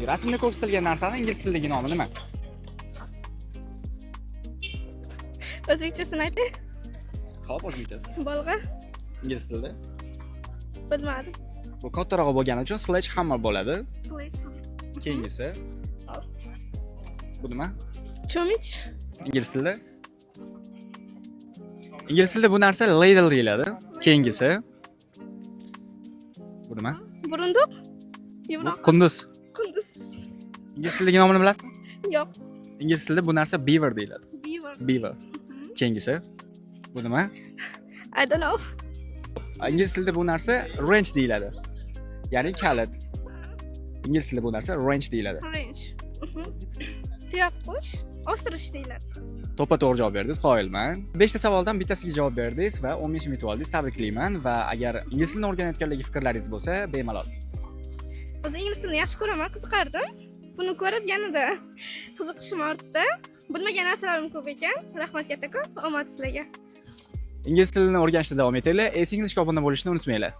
Rasmda ko'rsatilgan narsani ingliz tilidagi nomi nima? O'zbekchasini ayting. Xo'p, o'zbekchasi. Bolg'a. Ingliz tilida. Bilmadim. Bu kattaroq bo'lgani uchun sledgehammer bo'ladi. Slash. Keyingisi. Bu nima? Cho'mich. Ingliz tilida. Ingliz tilida bu narsa ladle deyiladi. Keyingisi. Bu nima? Burunduq. Bu Yumroq. qunduz. Qunduz. Ingliz tilidagi nomini bilasizmi? Yo'q. Ingliz tilida bu narsa beaver deyiladi. Beaver. Beaver. Keyingisi. Bu nima? I don't know. Ingliz tilida bu narsa wrench deyiladi. Ya'ni kalit. Ingliz tilida bu narsa wrench deyiladi. Range. Tuyoqqush. Ostirish deyiladi. To'ppa-to'g'ri javob berdingiz, qoyilman. 5 ta savoldan bittasiga javob berdingiz va 15 ming yutib oldingiz. Tabriklayman va agar ingliz tilini o'rganayotganligi fikrlaringiz bo'lsa, bemalol. O'zi ingliz tilini yaxshi ko'raman, qiziqardim. Buni ko'rib yanada qiziqishim ortdi. Bilmagan narsalarim ko'p ekan. Rahmat kattakon. Omad sizlarga. Ingliz tilini o'rganishda davom etinglar. Englishga obuna bo'lishni unutmanglar.